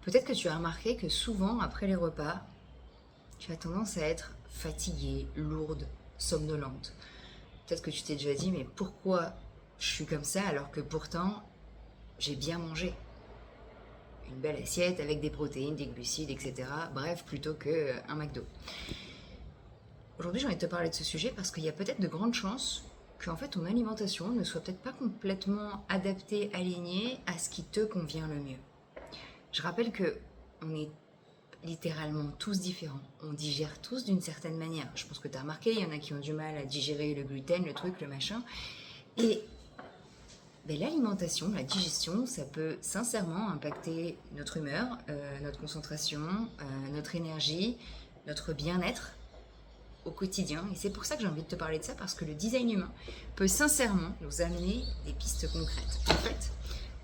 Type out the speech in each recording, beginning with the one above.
Peut-être que tu as remarqué que souvent, après les repas, tu as tendance à être fatiguée, lourde, somnolente. Peut-être que tu t'es déjà dit, mais pourquoi je suis comme ça alors que pourtant j'ai bien mangé? Une belle assiette avec des protéines, des glucides, etc. Bref, plutôt qu'un McDo. Aujourd'hui, j'ai envie de te parler de ce sujet parce qu'il y a peut-être de grandes chances qu'en fait ton alimentation ne soit peut-être pas complètement adaptée, alignée à ce qui te convient le mieux. Je rappelle que on est littéralement tous différents. On digère tous d'une certaine manière. Je pense que tu as remarqué, il y en a qui ont du mal à digérer le gluten, le truc, le machin. Et ben, l'alimentation, la digestion, ça peut sincèrement impacter notre humeur, notre concentration, notre énergie, notre bien-être au quotidien. Et c'est pour ça que j'ai envie de te parler de ça, parce que le design humain peut sincèrement nous amener des pistes concrètes. En fait,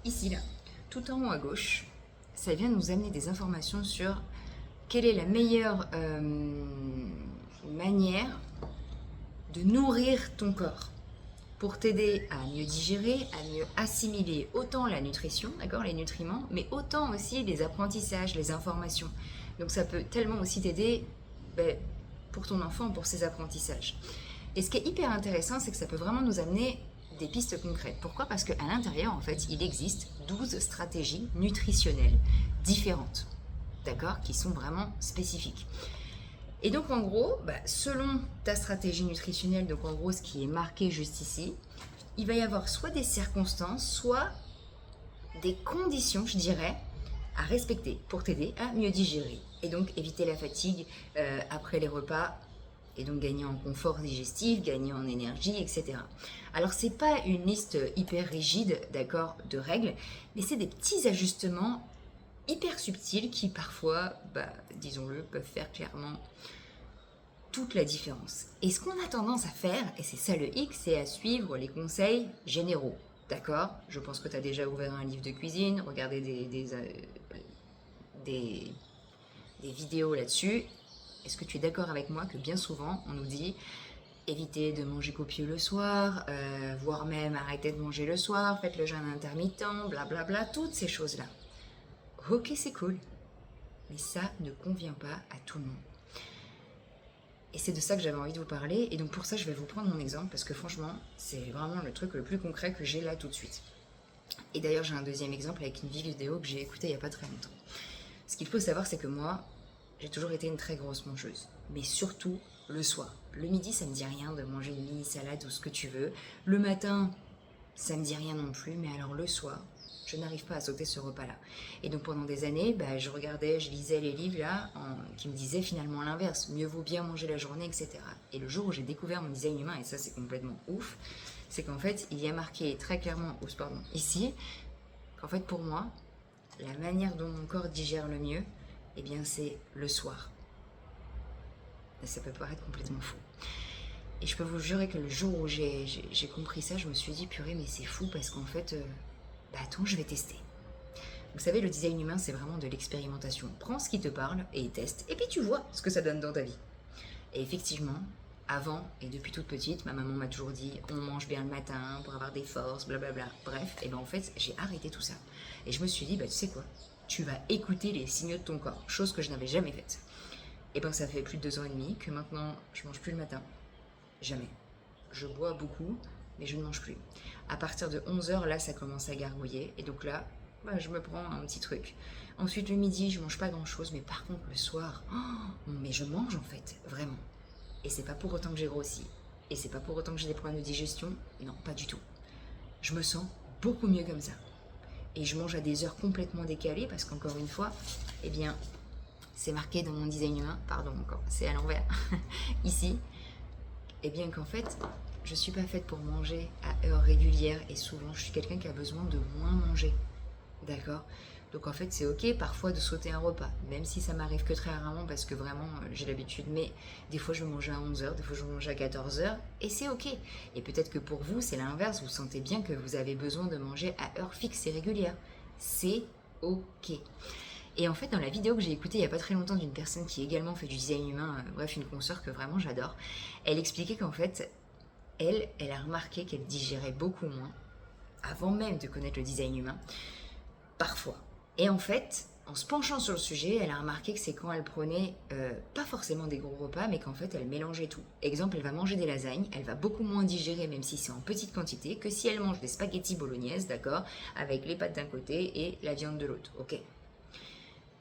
ici, là, tout en haut à gauche, ça vient nous amener des informations sur quelle est la meilleure manière de nourrir ton corps pour t'aider à mieux digérer, à mieux assimiler autant la nutrition, d'accord, les nutriments, mais autant aussi les apprentissages, les informations. Donc ça peut tellement aussi t'aider pour ton enfant, pour ses apprentissages. Et ce qui est hyper intéressant, c'est que ça peut vraiment nous amener des pistes concrètes. Pourquoi? Parce qu'à l'intérieur, en fait, il existe 12 stratégies nutritionnelles différentes, d'accord, qui sont vraiment spécifiques. Et donc en gros, selon ta stratégie nutritionnelle, donc en gros ce qui est marqué juste ici, il va y avoir soit des circonstances, soit des conditions, je dirais, à respecter pour t'aider à mieux digérer. Et donc éviter la fatigue après les repas, et donc gagner en confort digestif, gagner en énergie, etc. Alors c'est pas une liste hyper rigide, d'accord, de règles, mais c'est des petits ajustements hyper subtils qui parfois, disons-le, peuvent faire clairement toute la différence. Et ce qu'on a tendance à faire, et c'est ça le hic, c'est à suivre les conseils généraux. D'accord? Je pense que tu as déjà ouvert un livre de cuisine, regardé des vidéos là-dessus. Est-ce que tu es d'accord avec moi que bien souvent, on nous dit évitez de manger copieux le soir, voire même arrêtez de manger le soir, faites le jeûne intermittent, blablabla, toutes ces choses-là. Ok, c'est cool, mais ça ne convient pas à tout le monde. Et c'est de ça que j'avais envie de vous parler. Et donc pour ça, je vais vous prendre mon exemple parce que franchement, c'est vraiment le truc le plus concret que j'ai là tout de suite. Et d'ailleurs, j'ai un deuxième exemple avec une vidéo que j'ai écoutée il n'y a pas très longtemps. Ce qu'il faut savoir, c'est que moi, j'ai toujours été une très grosse mangeuse. Mais surtout le soir. Le midi, ça me dit rien de manger une mini salade ou ce que tu veux. Le matin, ça me dit rien non plus. Mais alors le soir, je n'arrive pas à sauter ce repas-là. Et donc pendant des années, je regardais, je lisais les livres là, qui me disaient finalement l'inverse, mieux vaut bien manger la journée, etc. Et le jour où j'ai découvert mon design humain, et ça c'est complètement ouf, c'est qu'en fait il y a marqué très clairement, ici, qu'en fait pour moi, la manière dont mon corps digère le mieux, eh bien c'est le soir. Et ça peut paraître complètement fou. Et je peux vous jurer que le jour où j'ai compris ça, je me suis dit purée mais c'est fou parce qu'en fait... attends, je vais tester. Vous savez, le design humain, c'est vraiment de l'expérimentation. Prends ce qui te parle et teste, et puis tu vois ce que ça donne dans ta vie. Et effectivement, avant et depuis toute petite, ma maman m'a toujours dit on mange bien le matin pour avoir des forces, blablabla. Bref, et en fait, j'ai arrêté tout ça. Et je me suis dit, tu sais quoi, tu vas écouter les signaux de ton corps, chose que je n'avais jamais faite. Et ça fait plus de 2 ans et demi que maintenant, je mange plus le matin. Jamais. Je bois beaucoup, mais je ne mange plus. À partir de 11h, là, ça commence à gargouiller. Et donc là, je me prends un petit truc. Ensuite, le midi, je mange pas grand-chose. Mais par contre, le soir, mais je mange en fait, vraiment. Et c'est pas pour autant que j'ai grossi. Et c'est pas pour autant que j'ai des problèmes de digestion. Non, pas du tout. Je me sens beaucoup mieux comme ça. Et je mange à des heures complètement décalées parce qu'encore une fois, eh bien, c'est marqué dans mon design humain. Pardon, encore, c'est à l'envers. Ici, eh bien qu'en fait, je suis pas faite pour manger à heures régulières et souvent je suis quelqu'un qui a besoin de moins manger. D'accord? Donc en fait c'est ok parfois de sauter un repas, même si ça m'arrive que très rarement parce que vraiment j'ai l'habitude, mais des fois je vais manger à 11h, des fois je vais manger à 14h et c'est ok. Et peut-être que pour vous c'est l'inverse, vous sentez bien que vous avez besoin de manger à heures fixes et régulières. C'est ok. Et en fait, dans la vidéo que j'ai écoutée il n'y a pas très longtemps d'une personne qui également fait du design humain, bref, une consoeur que vraiment j'adore, elle expliquait qu'en fait, elle a remarqué qu'elle digérait beaucoup moins, avant même de connaître le design humain, parfois. Et en fait, en se penchant sur le sujet, elle a remarqué que c'est quand elle prenait pas forcément des gros repas, mais qu'en fait elle mélangeait tout. Exemple, elle va manger des lasagnes, elle va beaucoup moins digérer, même si c'est en petite quantité, que si elle mange des spaghettis bolognaises, d'accord, avec les pâtes d'un côté et la viande de l'autre, ok.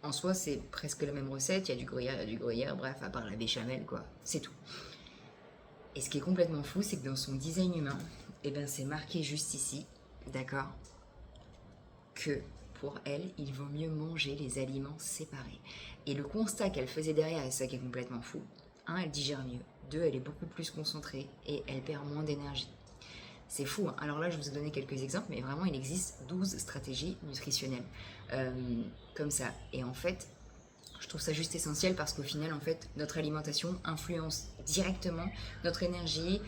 En soi, c'est presque la même recette, il y a du gruyère, bref, à part la béchamel, quoi, c'est tout. Et ce qui est complètement fou, c'est que dans son design humain, eh ben, c'est marqué juste ici, d'accord, que pour elle, il vaut mieux manger les aliments séparés. Et le constat qu'elle faisait derrière, et ça qui est complètement fou, un, elle digère mieux, deux, elle est beaucoup plus concentrée et elle perd moins d'énergie. C'est fou, hein. Alors là, je vous ai donné quelques exemples, mais vraiment, il existe 12 stratégies nutritionnelles comme ça. Et en fait, je trouve ça juste essentiel parce qu'au final, en fait, notre alimentation influence directement notre énergie,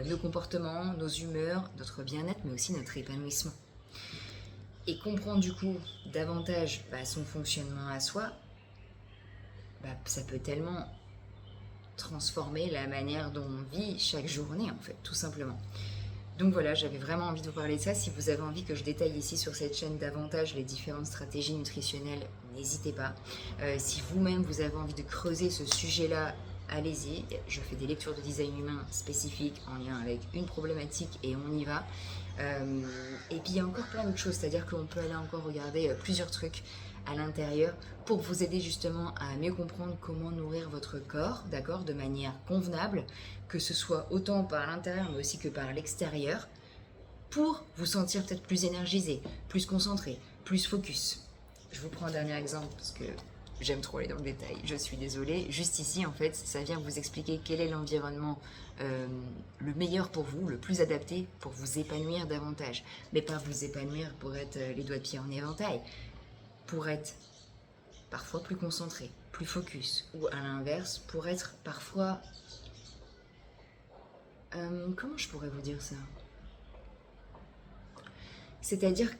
nos comportements, nos humeurs, notre bien-être, mais aussi notre épanouissement. Et comprendre du coup davantage son fonctionnement à soi, ça peut tellement transformer la manière dont on vit chaque journée, en fait, tout simplement. Donc voilà, j'avais vraiment envie de vous parler de ça. Si vous avez envie que je détaille ici sur cette chaîne davantage les différentes stratégies nutritionnelles, n'hésitez pas. Si vous-même vous avez envie de creuser ce sujet-là, allez-y. Je fais des lectures de design humain spécifiques en lien avec une problématique et on y va. Et puis il y a encore plein d'autres choses, c'est-à-dire qu'on peut aller encore regarder plusieurs trucs à l'intérieur pour vous aider justement à mieux comprendre comment nourrir votre corps, d'accord, de manière convenable, que ce soit autant par l'intérieur mais aussi que par l'extérieur, pour vous sentir peut-être plus énergisé, plus concentré, plus focus. Je vous prends un dernier exemple parce que j'aime trop aller dans le détail, je suis désolée. Juste ici, en fait, ça vient vous expliquer quel est l'environnement le meilleur pour vous, le plus adapté pour vous épanouir davantage. Mais pas vous épanouir pour être les doigts de pied en éventail, pour être parfois plus concentré, plus focus, ou à l'inverse, pour être parfois... comment je pourrais vous dire ça? C'est-à-dire,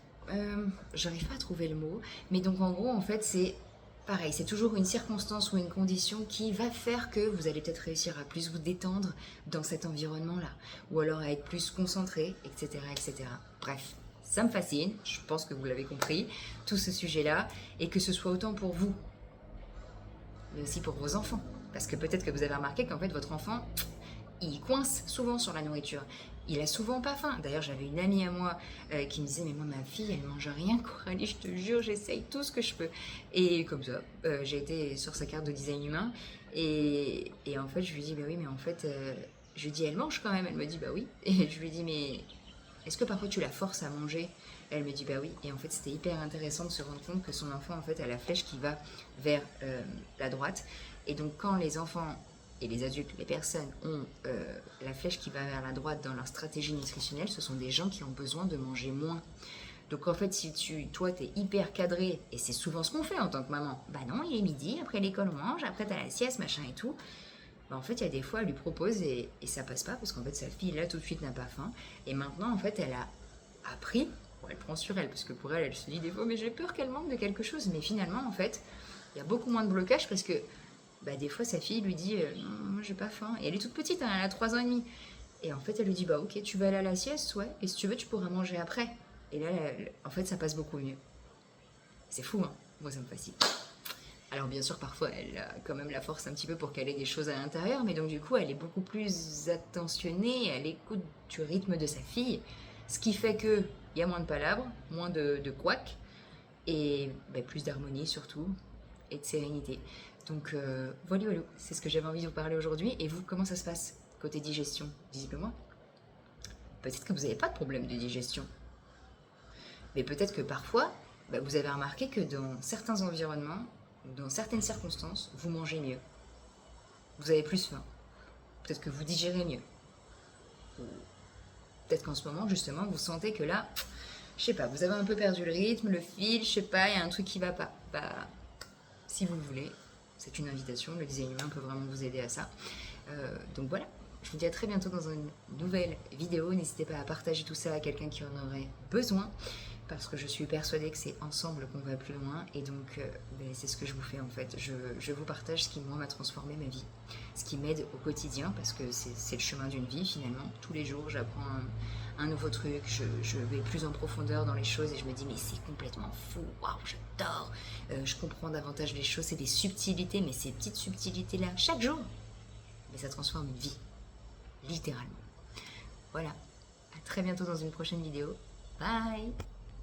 j'arrive pas à trouver le mot, mais donc en gros, en fait, c'est pareil, c'est toujours une circonstance ou une condition qui va faire que vous allez peut-être réussir à plus vous détendre dans cet environnement-là, ou alors à être plus concentré, etc., etc. Bref, ça me fascine, je pense que vous l'avez compris, tout ce sujet-là, et que ce soit autant pour vous, mais aussi pour vos enfants. Parce que peut-être que vous avez remarqué qu'en fait, votre enfant, il coince souvent sur la nourriture. Il a souvent pas faim. D'ailleurs, j'avais une amie à moi qui me disait, mais moi, ma fille, elle mange rien, Coralie, je te jure, j'essaye tout ce que je peux. Et comme ça, j'ai été sur sa carte de design humain. Et en fait, je lui dis, bah oui, mais en fait, je lui dis, elle mange quand même. Elle me dit, bah oui. Et je lui dis, mais est-ce que parfois tu la forces à manger? Elle me dit, bah oui. Et en fait, c'était hyper intéressant de se rendre compte que son enfant, en fait, a la flèche qui va vers la droite. Et donc, quand les enfants et les adultes, les personnes ont la flèche qui va vers la droite dans leur stratégie nutritionnelle, ce sont des gens qui ont besoin de manger moins. Donc en fait, si toi, t'es hyper cadré, et c'est souvent ce qu'on fait en tant que maman, bah non, il est midi, après l'école on mange, après t'as la sieste, machin et tout, bah en fait, il y a des fois, elle lui propose et ça passe pas, parce qu'en fait, sa fille, là, tout de suite, n'a pas faim, et maintenant, en fait, elle a appris, bon, elle prend sur elle, parce que pour elle, elle se dit des fois, mais j'ai peur qu'elle manque de quelque chose, mais finalement, en fait, il y a beaucoup moins de blocage, parce que des fois sa fille lui dit non, moi j'ai pas faim, et elle est toute petite, hein, elle a 3 ans et demi, et en fait elle lui dit bah ok, tu vas aller à la sieste, ouais, et si tu veux tu pourras manger après, et là en fait ça passe beaucoup mieux. C'est fou, hein, moi ça me fascine. Alors bien sûr parfois elle a quand même la force un petit peu pour caler des choses à l'intérieur, mais donc du coup elle est beaucoup plus attentionnée à l'écoute du rythme de sa fille, ce qui fait que il y a moins de palabres, moins de couacs, et plus d'harmonie surtout, et de sérénité. Donc voilà, c'est ce que j'avais envie de vous parler aujourd'hui. Et vous, comment ça se passe côté digestion? Dites-le-moi. Peut-être que vous n'avez pas de problème de digestion. Mais peut-être que parfois, vous avez remarqué que dans certains environnements, dans certaines circonstances, vous mangez mieux. Vous avez plus faim. Peut-être que vous digérez mieux. Ou peut-être qu'en ce moment, justement, vous sentez que là, je sais pas, vous avez un peu perdu le rythme, le fil, je sais pas, il y a un truc qui va pas. Si vous le voulez, c'est une invitation, le design humain peut vraiment vous aider à ça. Donc voilà, je vous dis à très bientôt dans une nouvelle vidéo. N'hésitez pas à partager tout ça à quelqu'un qui en aurait besoin. parce que je suis persuadée que c'est ensemble qu'on va plus loin, et donc c'est ce que je vous fais en fait. Je vous partage ce qui moi m'a transformé ma vie, ce qui m'aide au quotidien, parce que c'est le chemin d'une vie finalement. Tous les jours j'apprends un nouveau truc, je vais plus en profondeur dans les choses et je me dis mais c'est complètement fou, waouh j'adore, je comprends davantage les choses, c'est des subtilités, mais ces petites subtilités là, chaque jour, mais ça transforme une vie, littéralement. Voilà, à très bientôt dans une prochaine vidéo, bye.